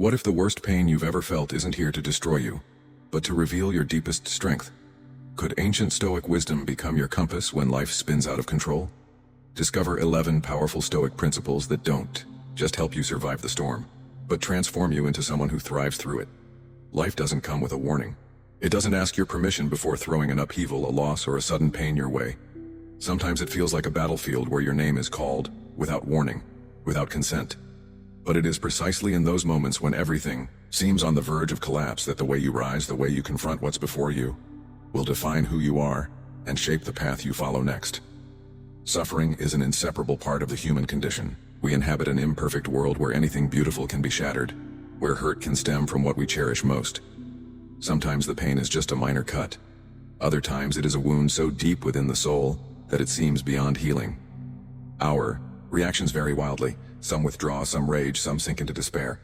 What if the worst pain you've ever felt isn't here to destroy you, but to reveal your deepest strength? Could ancient Stoic wisdom become your compass when life spins out of control? Discover 11 powerful Stoic principles that don't just help you survive the storm, but transform you into someone who thrives through it. Life doesn't come with a warning. It doesn't ask your permission before throwing an upheaval, a loss, or a sudden pain your way. Sometimes it feels like a battlefield where your name is called, without warning, without consent. But it is precisely in those moments when everything seems on the verge of collapse that the way you rise, the way you confront what's before you, will define who you are and shape the path you follow next. Suffering is an inseparable part of the human condition. We inhabit an imperfect world where anything beautiful can be shattered, where hurt can stem from what we cherish most. Sometimes the pain is just a minor cut. Other times it is a wound so deep within the soul that it seems beyond healing. Our reactions vary wildly. Some withdraw, some rage, some sink into despair.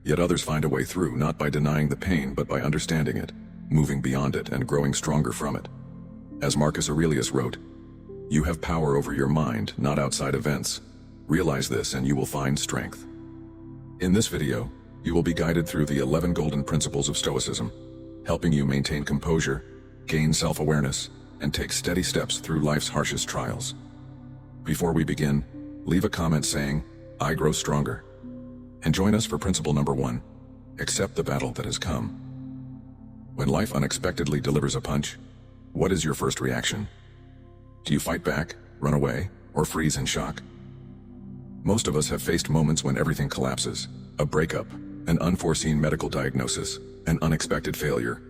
Yet others find a way through, not by denying the pain, but by understanding it, moving beyond it, and growing stronger from it. As Marcus Aurelius wrote, "You have power over your mind, not outside events. Realize this and you will find strength." In this video, you will be guided through the 11 golden principles of Stoicism, helping you maintain composure, gain self-awareness, and take steady steps through life's harshest trials. Before we begin, leave a comment saying, "I grow stronger." And join us for principle number 1, accept the battle that has come. When life unexpectedly delivers a punch, what is your first reaction? Do you fight back, run away, or freeze in shock? Most of us have faced moments when everything collapses: a breakup, an unforeseen medical diagnosis, an unexpected failure.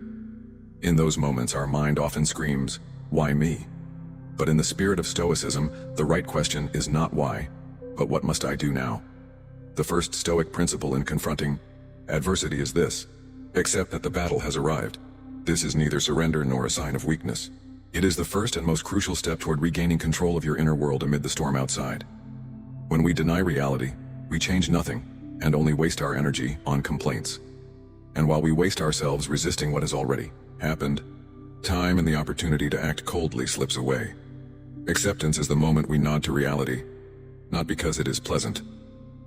In those moments, our mind often screams, "Why me?" But in the spirit of Stoicism, the right question is not why, but what must I do now? The first Stoic principle in confronting adversity is this: accept that the battle has arrived. This is neither surrender nor a sign of weakness. It is the first and most crucial step toward regaining control of your inner world amid the storm outside. When we deny reality, we change nothing, and only waste our energy on complaints. And while we waste ourselves resisting what has already happened, time and the opportunity to act coldly slips away. Acceptance is the moment we nod to reality, not because it is pleasant,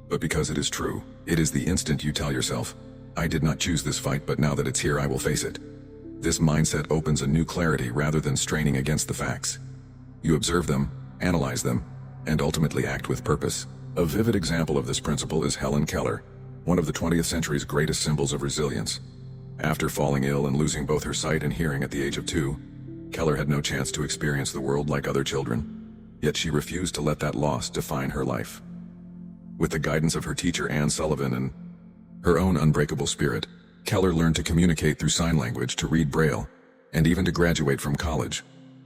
but because it is true. It is the instant you tell yourself, "I did not choose this fight, but now that it's here, I will face it." This mindset opens a new clarity rather than straining against the facts. You observe them, analyze them, and ultimately act with purpose. A vivid example of this principle is Helen Keller, one of the 20th century's greatest symbols of resilience. After falling ill and losing both her sight and hearing at the age of 2, Keller had no chance to experience the world like other children. Yet she refused to let that loss define her life. With the guidance of her teacher Anne Sullivan and her own unbreakable spirit, Keller learned to communicate through sign language, to read Braille, and even to graduate from college,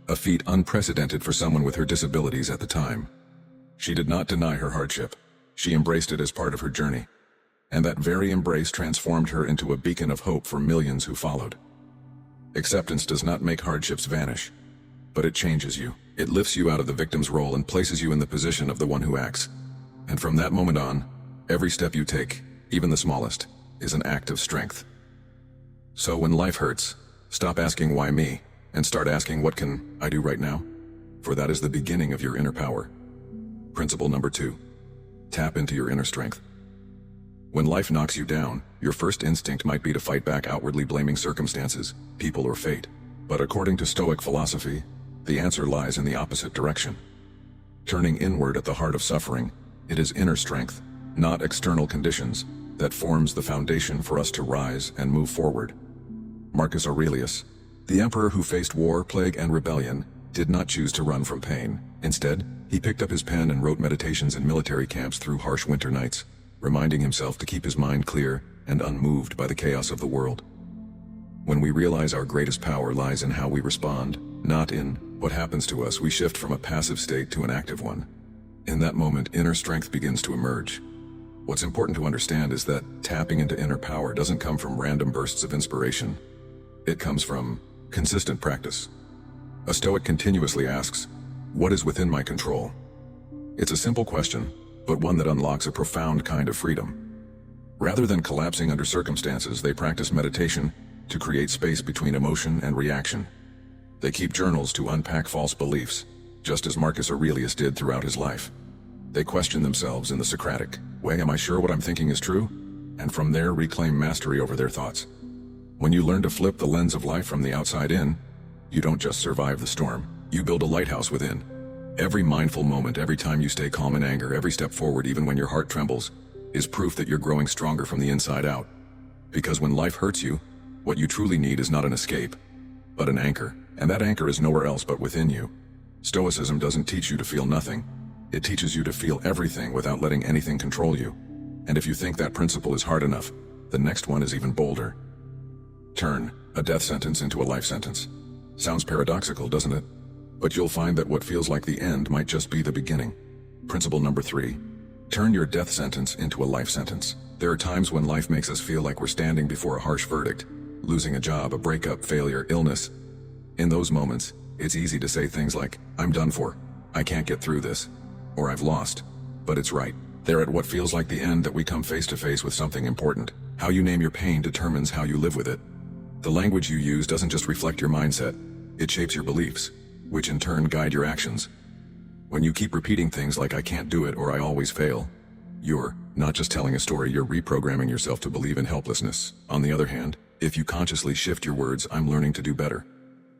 a feat unprecedented for someone with her disabilities at the time. She did not deny her hardship. She embraced it as part of her journey. And that very embrace transformed her into a beacon of hope for millions who followed. Acceptance does not make hardships vanish, but it changes you. It lifts you out of the victim's role and places you in the position of the one who acts. And from that moment on, every step you take, even the smallest, is an act of strength. So when life hurts, stop asking why me, and start asking what can I do right now? For that is the beginning of your inner power. Principle number 2, tap into your inner strength. When life knocks you down, your first instinct might be to fight back, outwardly blaming circumstances, people, or fate. But according to Stoic philosophy, the answer lies in the opposite direction. Turning inward at the heart of suffering, it is inner strength, not external conditions, that forms the foundation for us to rise and move forward. Marcus Aurelius, the emperor who faced war, plague, and rebellion, did not choose to run from pain. Instead, he picked up his pen and wrote meditations in military camps through harsh winter nights, reminding himself to keep his mind clear and unmoved by the chaos of the world. When we realize our greatest power lies in how we respond, not in what happens to us, we shift from a passive state to an active one. In that moment, inner strength begins to emerge. What's important to understand is that tapping into inner power doesn't come from random bursts of inspiration. It comes from consistent practice. A Stoic continuously asks, "What is within my control?" It's a simple question, but one that unlocks a profound kind of freedom. Rather than collapsing under circumstances, they practice meditation to create space between emotion and reaction. They keep journals to unpack false beliefs, just as Marcus Aurelius did throughout his life. They question themselves in the Socratic way: "Am I sure what I'm thinking is true?" and from there reclaim mastery over their thoughts. When you learn to flip the lens of life from the outside in, you don't just survive the storm, you build a lighthouse within. Every mindful moment, every time you stay calm in anger, every step forward even when your heart trembles, is proof that you're growing stronger from the inside out. Because when life hurts you, what you truly need is not an escape, but an anchor, and that anchor is nowhere else but within you. Stoicism doesn't teach you to feel nothing. It teaches you to feel everything without letting anything control you. And if you think that principle is hard enough, the next one is even bolder. Turn a death sentence into a life sentence. Sounds paradoxical, doesn't it? But you'll find that what feels like the end might just be the beginning. Principle number 3. Turn your death sentence into a life sentence. There are times when life makes us feel like we're standing before a harsh verdict, losing a job, a breakup, failure, illness. In those moments, it's easy to say things like, "I'm done for, I can't get through this," or "I've lost." But it's right there at what feels like the end that we come face to face with something important. How you name your pain determines how you live with it. The language you use doesn't just reflect your mindset, it shapes your beliefs, which in turn guide your actions. When you keep repeating things like "I can't do it" or "I always fail," you're not just telling a story, you're reprogramming yourself to believe in helplessness. On the other hand, if you consciously shift your words, "I'm learning to do better,"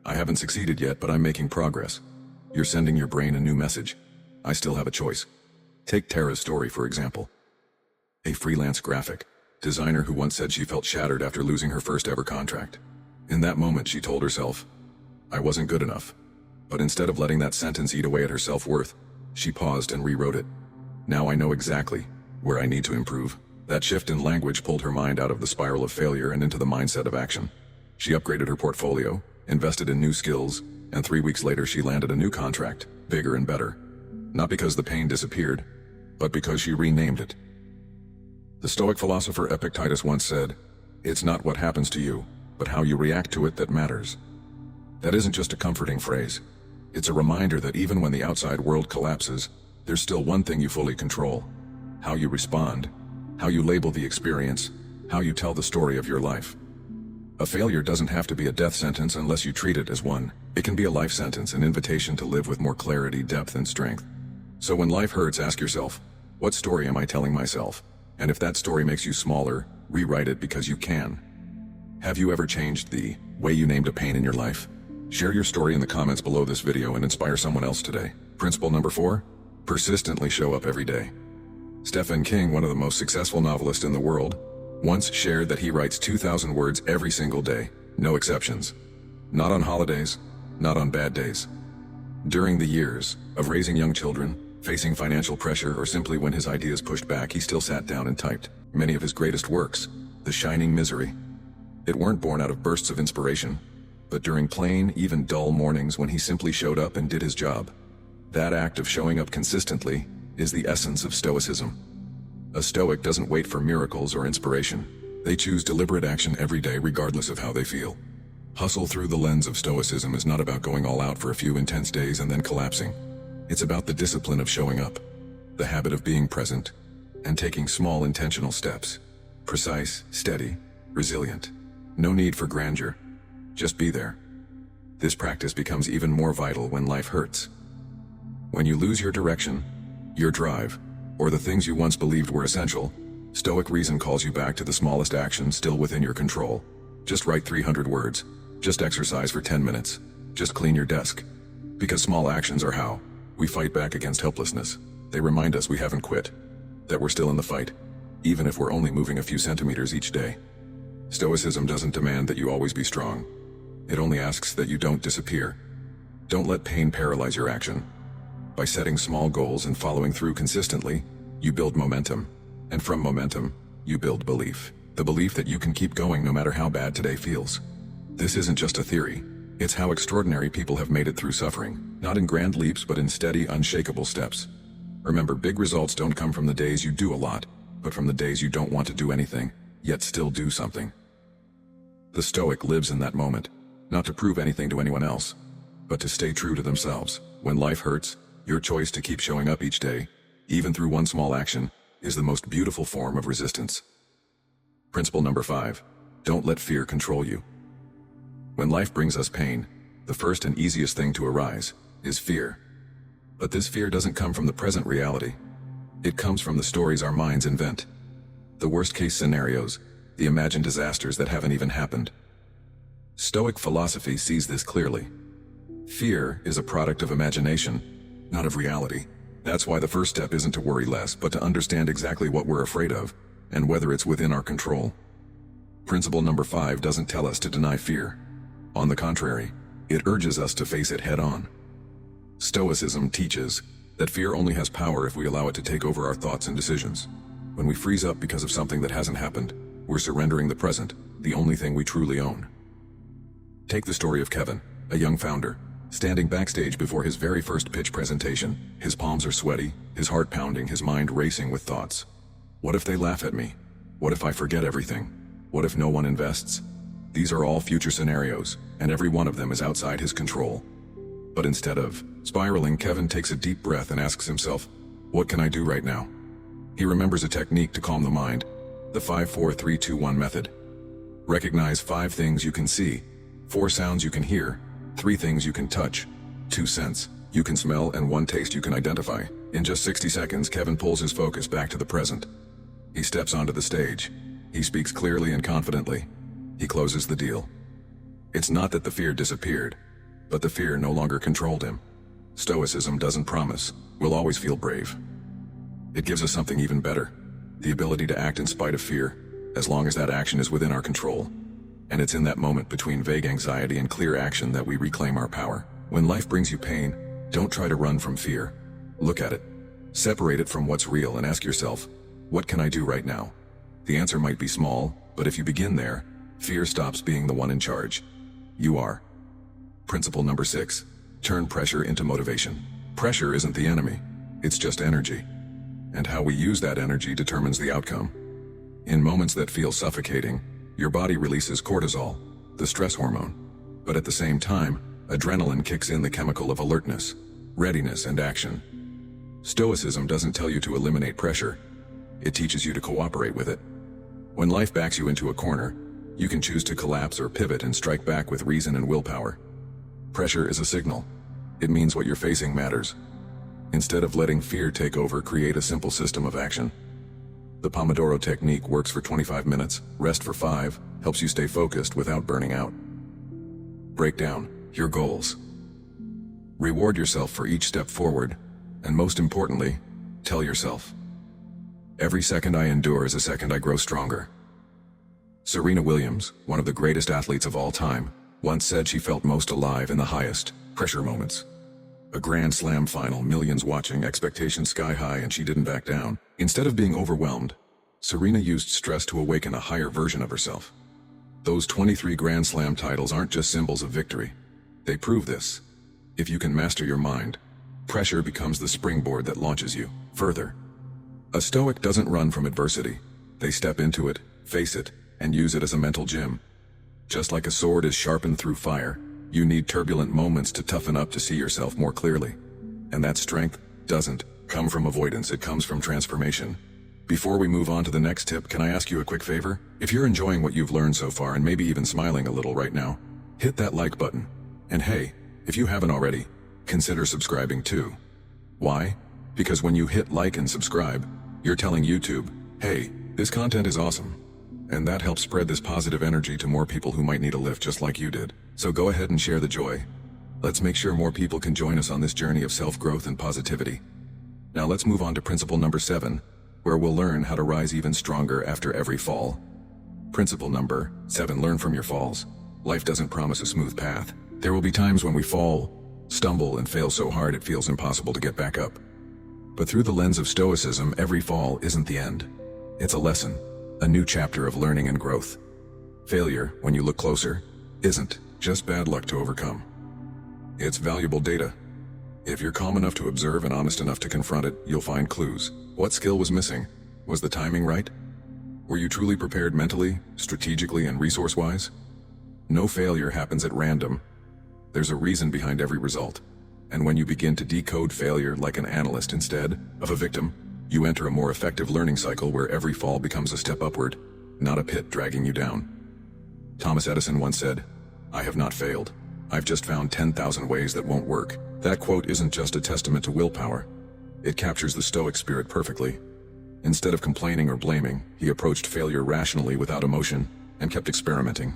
"I haven't succeeded yet, but I'm making progress," you're sending your brain a new message. I still have a choice. Take Tara's story, for example. A freelance graphic designer who once said she felt shattered after losing her first ever contract. In that moment, she told herself, "I wasn't good enough." But instead of letting that sentence eat away at her self-worth, she paused and rewrote it. "Now I know exactly where I need to improve." That shift in language pulled her mind out of the spiral of failure and into the mindset of action. She upgraded her portfolio, invested in new skills, and 3 weeks later she landed a new contract, bigger and better. Not because the pain disappeared, but because she renamed it. The Stoic philosopher Epictetus once said, "It's not what happens to you, but how you react to it that matters." That isn't just a comforting phrase. It's a reminder that even when the outside world collapses, there's still one thing you fully control: how you respond, how you label the experience, how you tell the story of your life. A failure doesn't have to be a death sentence unless you treat it as one. It can be a life sentence, an invitation to live with more clarity, depth, and strength. So when life hurts, ask yourself, what story am I telling myself? And if that story makes you smaller, rewrite it because you can. Have you ever changed the way you named a pain in your life? Share your story in the comments below this video and inspire someone else today. Principle number 4, persistently show up every day. Stephen King, one of the most successful novelists in the world, once shared that he writes 2,000 words every single day, no exceptions. Not on holidays, not on bad days. During the years of raising young children, facing financial pressure, or simply when his ideas pushed back, he still sat down and typed. Many of his greatest works, The Shining Misery, it weren't born out of bursts of inspiration, but during plain, even dull mornings when he simply showed up and did his job. That act of showing up consistently is the essence of Stoicism. A Stoic doesn't wait for miracles or inspiration. They choose deliberate action every day regardless of how they feel. Hustle through the lens of Stoicism is not about going all out for a few intense days and then collapsing. It's about the discipline of showing up, the habit of being present, and taking small intentional steps. Precise, steady, resilient. No need for grandeur. Just be there. This practice becomes even more vital when life hurts. When you lose your direction, your drive, or the things you once believed were essential, Stoic reason calls you back to the smallest action still within your control. Just write 300 words. Just exercise for 10 minutes. Just clean your desk. Because small actions are how we fight back against helplessness. They remind us we haven't quit, that we're still in the fight, even if we're only moving a few centimeters each day. Stoicism doesn't demand that you always be strong. It only asks that you don't disappear. Don't let pain paralyze your action. By setting small goals and following through consistently, you build momentum. And from momentum, you build belief. The belief that you can keep going no matter how bad today feels. This isn't just a theory. It's how extraordinary people have made it through suffering, not in grand leaps but in steady, unshakable steps. Remember, big results don't come from the days you do a lot, but from the days you don't want to do anything, yet still do something. The Stoic lives in that moment, not to prove anything to anyone else, but to stay true to themselves. When life hurts, your choice to keep showing up each day, even through one small action, is the most beautiful form of resistance. Principle number 5, don't let fear control you. When life brings us pain, the first and easiest thing to arise is fear. But this fear doesn't come from the present reality. It comes from the stories our minds invent. The worst-case scenarios, the imagined disasters that haven't even happened. Stoic philosophy sees this clearly. Fear is a product of imagination, not of reality. That's why the first step isn't to worry less, but to understand exactly what we're afraid of, and whether it's within our control. Principle number 5 doesn't tell us to deny fear. On the contrary, it urges us to face it head-on. Stoicism teaches that fear only has power if we allow it to take over our thoughts and decisions. When we freeze up because of something that hasn't happened, we're surrendering the present, the only thing we truly own. Take the story of Kevin, a young founder, standing backstage before his very first pitch presentation. His palms are sweaty, his heart pounding, his mind racing with thoughts. What if they laugh at me? What if I forget everything? What if no one invests? These are all future scenarios, and every one of them is outside his control. But instead of spiraling, Kevin takes a deep breath and asks himself, what can I do right now? He remembers a technique to calm the mind, the 5-4-3-2-1 method. Recognize 5 things you can see, 4 sounds you can hear, 3 things you can touch, 2 scents you can smell, and 1 taste you can identify. In just 60 seconds, Kevin pulls his focus back to the present. He steps onto the stage. He speaks clearly and confidently. He closes the deal. It's not that the fear disappeared, but the fear no longer controlled him. Stoicism doesn't promise we'll always feel brave. It gives us something even better, the ability to act in spite of fear, as long as that action is within our control. And it's in that moment between vague anxiety and clear action that we reclaim our power. When life brings you pain, don't try to run from fear. Look at it. Separate it from what's real and ask yourself, what can I do right now? The answer might be small, but if you begin there, fear stops being the one in charge. You are. Principle number 6. Turn pressure into motivation. Pressure isn't the enemy. It's just energy. And how we use that energy determines the outcome. In moments that feel suffocating, your body releases cortisol, the stress hormone. But at the same time, adrenaline kicks in the chemical of alertness, readiness, and action. Stoicism doesn't tell you to eliminate pressure. It teaches you to cooperate with it. When life backs you into a corner, you can choose to collapse or pivot and strike back with reason and willpower. Pressure is a signal. It means what you're facing matters. Instead of letting fear take over, create a simple system of action. The Pomodoro technique works for 25 minutes, rest for 5, helps you stay focused without burning out. Break down your goals. Reward yourself for each step forward, and most importantly, tell yourself, every second I endure is a second I grow stronger. Serena Williams, one of the greatest athletes of all time, once said she felt most alive in the highest pressure moments. A Grand Slam final, millions watching, expectations sky high, and she didn't back down. Instead of being overwhelmed, Serena used stress to awaken a higher version of herself. Those 23 Grand Slam titles aren't just symbols of victory. They prove this. If you can master your mind, pressure becomes the springboard that launches you further. A Stoic doesn't run from adversity. They step into it, face it, and use it as a mental gym. Just like a sword is sharpened through fire, you need turbulent moments to toughen up to see yourself more clearly. And that strength doesn't come from avoidance, it comes from transformation. Before we move on to the next tip, can I ask you a quick favor? If you're enjoying what you've learned so far and maybe even smiling a little right now, hit that like button. And hey, if you haven't already, consider subscribing too. Why? Because when you hit like and subscribe, you're telling YouTube, hey, this content is awesome. And that helps spread this positive energy to more people who might need a lift just like you did. So go ahead and share the joy. Let's make sure more people can join us on this journey of self-growth and positivity. Now let's move on to principle number 7, where we'll learn how to rise even stronger after every fall. Principle number 7, learn from your falls. Life doesn't promise a smooth path. There will be times when we fall, stumble, and fail so hard it feels impossible to get back up. But through the lens of Stoicism, every fall isn't the end. It's a lesson, a new chapter of learning and growth. Failure, when you look closer, isn't just bad luck to overcome. It's valuable data. If you're calm enough to observe and honest enough to confront it, you'll find clues. What skill was missing? Was the timing right? Were you truly prepared mentally, strategically, and resource-wise? No failure happens at random. There's a reason behind every result. And when you begin to decode failure like an analyst instead of a victim, you enter a more effective learning cycle where every fall becomes a step upward, not a pit dragging you down. Thomas Edison once said, "I have not failed. I've just found 10,000 ways that won't work." That quote isn't just a testament to willpower. It captures the Stoic spirit perfectly. Instead of complaining or blaming, he approached failure rationally without emotion and kept experimenting.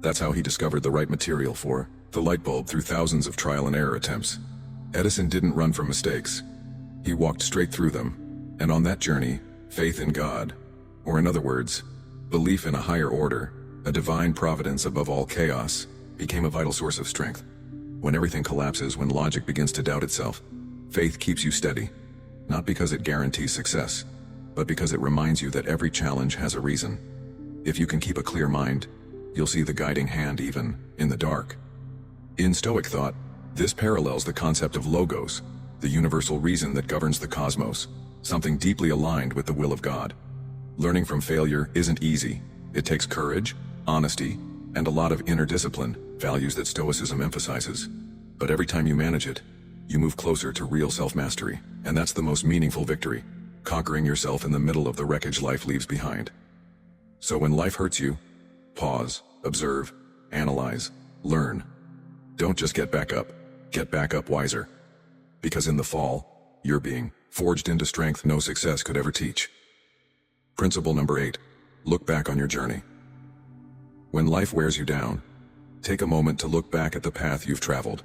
That's how he discovered the right material for the light bulb through thousands of trial and error attempts. Edison didn't run from mistakes. He walked straight through them, and on that journey, faith in God, or in other words, belief in a higher order, a divine providence above all chaos, became a vital source of strength. When everything collapses, when logic begins to doubt itself, faith keeps you steady, not because it guarantees success, but because it reminds you that every challenge has a reason. If you can keep a clear mind, you'll see the guiding hand even in the dark. In Stoic thought, this parallels the concept of logos, the universal reason that governs the cosmos, something deeply aligned with the will of God. Learning from failure isn't easy. It takes courage, honesty, and a lot of inner discipline, values that Stoicism emphasizes. But every time you manage it, you move closer to real self-mastery, and that's the most meaningful victory, conquering yourself in the middle of the wreckage life leaves behind. So when life hurts you, pause, observe, analyze, learn. Don't just get back up wiser. Because in the fall, you're being forged into strength no success could ever teach. Principle number 8, look back on your journey. When life wears you down, take a moment to look back at the path you've traveled.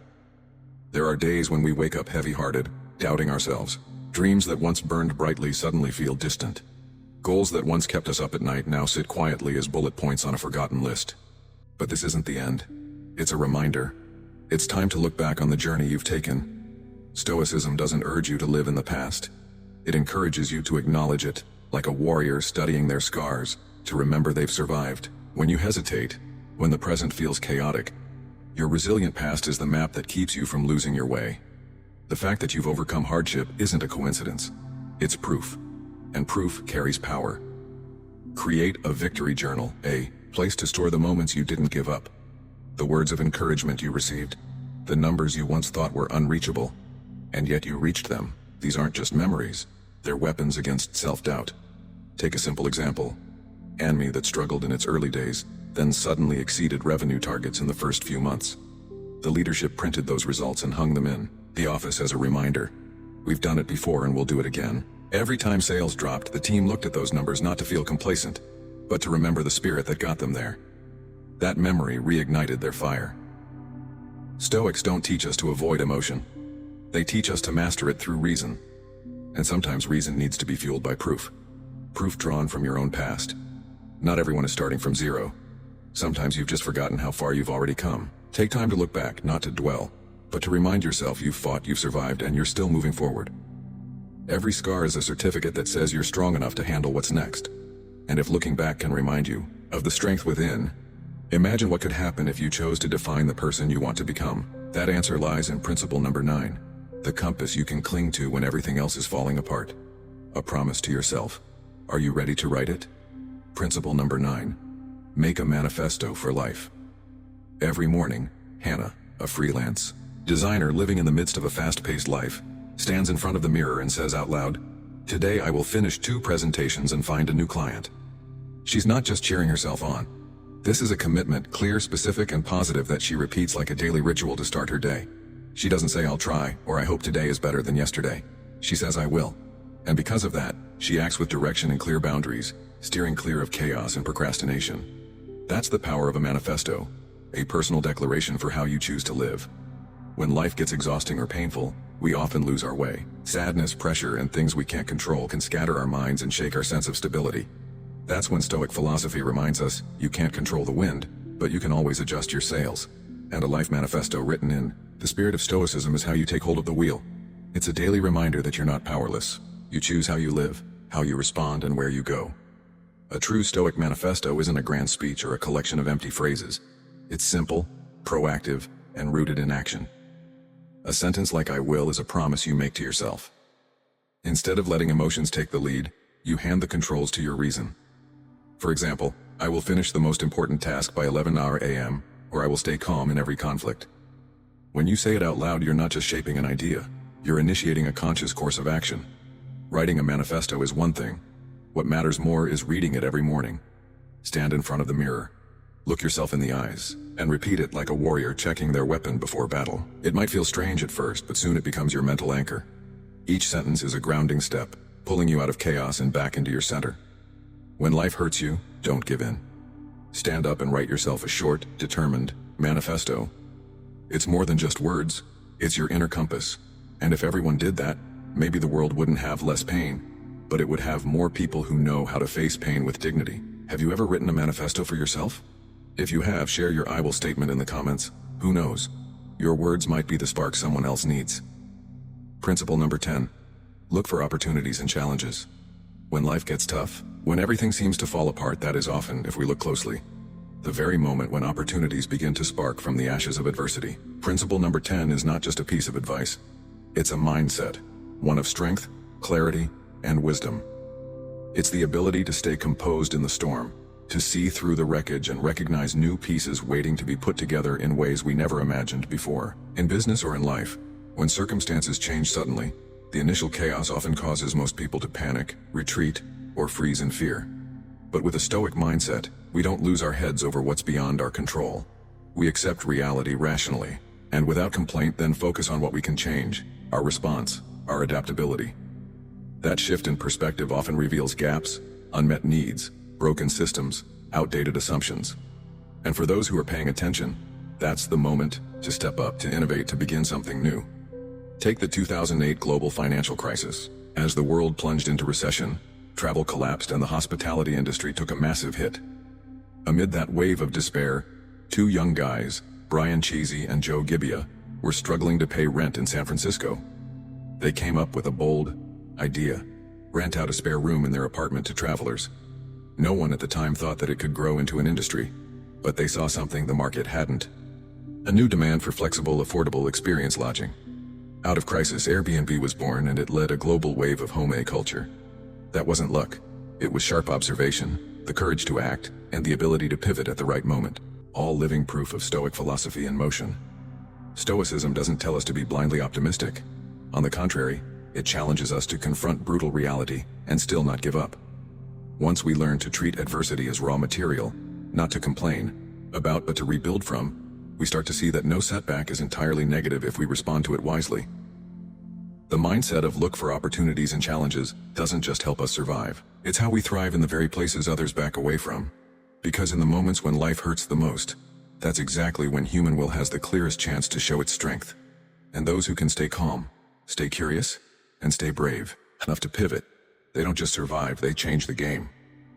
There are days when we wake up heavy-hearted, doubting ourselves. Dreams that once burned brightly suddenly feel distant. Goals that once kept us up at night now sit quietly as bullet points on a forgotten list. But this isn't the end. It's a reminder. It's time to look back on the journey you've taken. Stoicism doesn't urge you to live in the past. It encourages you to acknowledge it, like a warrior studying their scars, to remember they've survived. When you hesitate, when the present feels chaotic, your resilient past is the map that keeps you from losing your way. The fact that you've overcome hardship isn't a coincidence. It's proof. And proof carries power. Create a victory journal, a place to store the moments you didn't give up, the words of encouragement you received, the numbers you once thought were unreachable, and yet you reached them. These aren't just memories, they're weapons against self-doubt. Take a simple example. Anime that struggled in its early days, then suddenly exceeded revenue targets in the first few months. The leadership printed those results and hung them in the office as a reminder. We've done it before and we'll do it again. Every time sales dropped, the team looked at those numbers not to feel complacent, but to remember the spirit that got them there. That memory reignited their fire. Stoics don't teach us to avoid emotion. They teach us to master it through reason. And sometimes reason needs to be fueled by proof. Proof drawn from your own past. Not everyone is starting from zero. Sometimes you've just forgotten how far you've already come. Take time to look back, not to dwell, but to remind yourself you've fought, you've survived, and you're still moving forward. Every scar is a certificate that says you're strong enough to handle what's next. And if looking back can remind you of the strength within, imagine what could happen if you chose to define the person you want to become. That answer lies in principle number 9, the compass you can cling to when everything else is falling apart. A promise to yourself. Are you ready to write it? Principle number 9, make a manifesto for life. Every morning, Hannah, a freelance designer living in the midst of a fast-paced life, stands in front of the mirror and says out loud, "Today I will finish 2 presentations and find a new client." She's not just cheering herself on. This is a commitment, clear, specific, and positive that she repeats like a daily ritual to start her day. She doesn't say, "I'll try," or "I hope today is better than yesterday." She says, "I will." And because of that, she acts with direction and clear boundaries, steering clear of chaos and procrastination. That's the power of a manifesto, a personal declaration for how you choose to live. When life gets exhausting or painful, we often lose our way. Sadness, pressure, and things we can't control can scatter our minds and shake our sense of stability. That's when Stoic philosophy reminds us, you can't control the wind, but you can always adjust your sails. And a life manifesto written in the spirit of Stoicism is how you take hold of the wheel. It's a daily reminder that you're not powerless. You choose how you live, how you respond, and where you go. A true Stoic manifesto isn't a grand speech or a collection of empty phrases. It's simple, proactive, and rooted in action. A sentence like "I will" is a promise you make to yourself. Instead of letting emotions take the lead, you hand the controls to your reason. For example, "I will finish the most important task by 11 a.m., or I will stay calm in every conflict." When you say it out loud, you're not just shaping an idea, you're initiating a conscious course of action. Writing a manifesto is one thing. What matters more is reading it every morning. Stand in front of the mirror. Look yourself in the eyes, and repeat it like a warrior checking their weapon before battle. It might feel strange at first, but soon it becomes your mental anchor. Each sentence is a grounding step, pulling you out of chaos and back into your center. When life hurts you, don't give in. Stand up and write yourself a short, determined manifesto. It's more than just words, it's your inner compass. And if everyone did that, maybe the world wouldn't have less pain, but it would have more people who know how to face pain with dignity. Have you ever written a manifesto for yourself? If you have, share your I will statement in the comments. Who knows? Your words might be the spark someone else needs. Principle number 10. Look for opportunities and challenges. When life gets tough, when everything seems to fall apart, that is often, if we look closely, the very moment when opportunities begin to spark from the ashes of adversity. Principle number 10 is not just a piece of advice. It's a mindset, one of strength, clarity, and wisdom. It's the ability to stay composed in the storm, to see through the wreckage and recognize new pieces waiting to be put together in ways we never imagined before. In business or in life, when circumstances change suddenly, the initial chaos often causes most people to panic, retreat, or freeze in fear. But with a Stoic mindset, we don't lose our heads over what's beyond our control. We accept reality rationally, and without complaint then focus on what we can change, our response, our adaptability. That shift in perspective often reveals gaps, unmet needs, broken systems, outdated assumptions. And for those who are paying attention, that's the moment to step up, to innovate, to begin something new. Take the 2008 global financial crisis. As the world plunged into recession, travel collapsed and the hospitality industry took a massive hit. Amid that wave of despair, two young guys, Brian Cheesy and Joe Gibbia, were struggling to pay rent in San Francisco. They came up with a bold idea: rent out a spare room in their apartment to travelers. No one at the time thought that it could grow into an industry, but they saw something the market hadn't: a new demand for flexible, affordable experience lodging. Out of crisis, Airbnb was born, and it led a global wave of home culture. That wasn't luck. It was sharp observation, the courage to act, and the ability to pivot at the right moment. All living proof of Stoic philosophy in motion. Stoicism doesn't tell us to be blindly optimistic. On the contrary, it challenges us to confront brutal reality and still not give up. Once we learn to treat adversity as raw material, not to complain about but to rebuild from, we start to see that no setback is entirely negative if we respond to it wisely. The mindset of look for opportunities and challenges doesn't just help us survive. It's how we thrive in the very places others back away from. Because in the moments when life hurts the most, that's exactly when human will has the clearest chance to show its strength. And those who can stay calm, stay curious, and stay brave enough to pivot, they don't just survive, they change the game.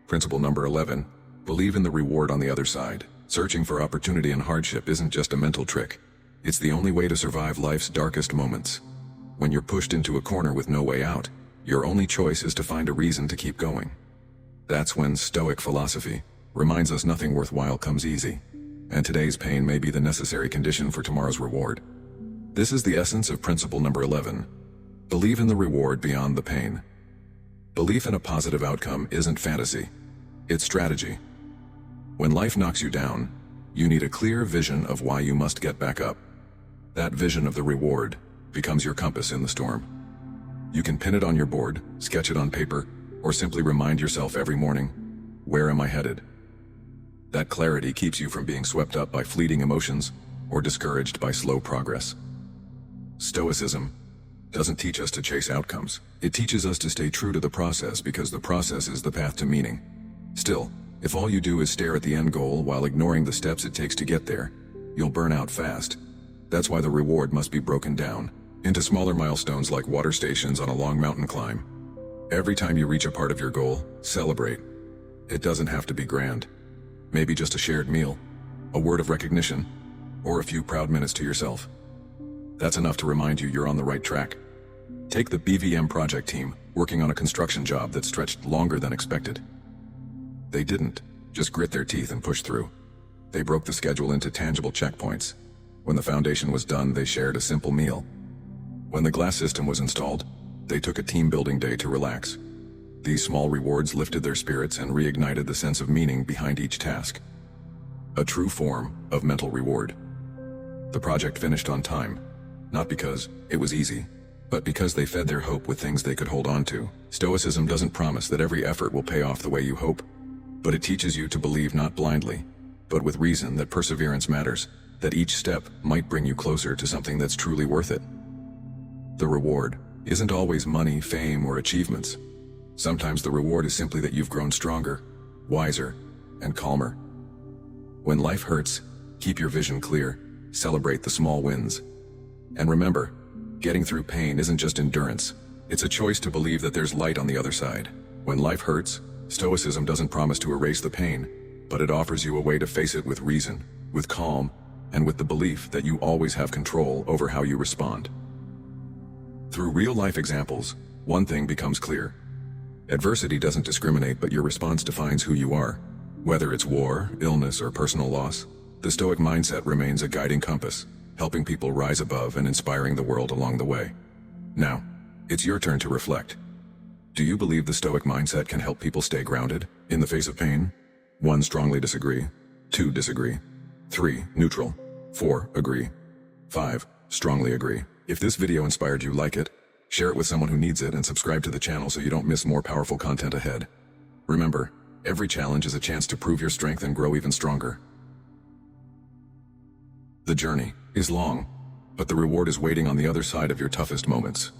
Principle number 11, believe in the reward on the other side. Searching for opportunity in hardship isn't just a mental trick. It's the only way to survive life's darkest moments. When you're pushed into a corner with no way out, your only choice is to find a reason to keep going. That's when Stoic philosophy reminds us nothing worthwhile comes easy, and today's pain may be the necessary condition for tomorrow's reward. This is the essence of principle number 11. Believe in the reward beyond the pain. Belief in a positive outcome isn't fantasy. It's strategy. When life knocks you down, you need a clear vision of why you must get back up. That vision of the reward becomes your compass in the storm. You can pin it on your board, sketch it on paper, or simply remind yourself every morning, where am I headed? That clarity keeps you from being swept up by fleeting emotions or discouraged by slow progress. Stoicism doesn't teach us to chase outcomes. It teaches us to stay true to the process, because the process is the path to meaning. Still, if all you do is stare at the end goal while ignoring the steps it takes to get there, you'll burn out fast. That's why the reward must be broken down into smaller milestones, like water stations on a long mountain climb. Every time you reach a part of your goal, celebrate. It doesn't have to be grand. Maybe just a shared meal, a word of recognition, or a few proud minutes to yourself. That's enough to remind you you're on the right track. Take the BVM project team working on a construction job that stretched longer than expected. They didn't just grit their teeth and push through. They broke the schedule into tangible checkpoints. When the foundation was done, they shared a simple meal. When the glass system was installed, they took a team-building day to relax. These small rewards lifted their spirits and reignited the sense of meaning behind each task. A true form of mental reward. The project finished on time, not because it was easy, but because they fed their hope with things they could hold on to. Stoicism doesn't promise that every effort will pay off the way you hope, but it teaches you to believe not blindly, but with reason, that perseverance matters, that each step might bring you closer to something that's truly worth it. The reward isn't always money, fame, or achievements. Sometimes the reward is simply that you've grown stronger, wiser, and calmer. When life hurts, keep your vision clear, celebrate the small wins. And remember, getting through pain isn't just endurance, it's a choice to believe that there's light on the other side. When life hurts, Stoicism doesn't promise to erase the pain, but it offers you a way to face it with reason, with calm, and with the belief that you always have control over how you respond. Through real-life examples, one thing becomes clear. Adversity doesn't discriminate, but your response defines who you are. Whether it's war, illness, or personal loss, the Stoic mindset remains a guiding compass, helping people rise above and inspiring the world along the way. Now, it's your turn to reflect. Do you believe the Stoic mindset can help people stay grounded in the face of pain? 1. Strongly disagree. 2. Disagree. 3. Neutral. 4. Agree. 5. Strongly agree. If this video inspired you, like it, share it with someone who needs it, and subscribe to the channel so you don't miss more powerful content ahead. Remember, every challenge is a chance to prove your strength and grow even stronger. The journey is long, but the reward is waiting on the other side of your toughest moments.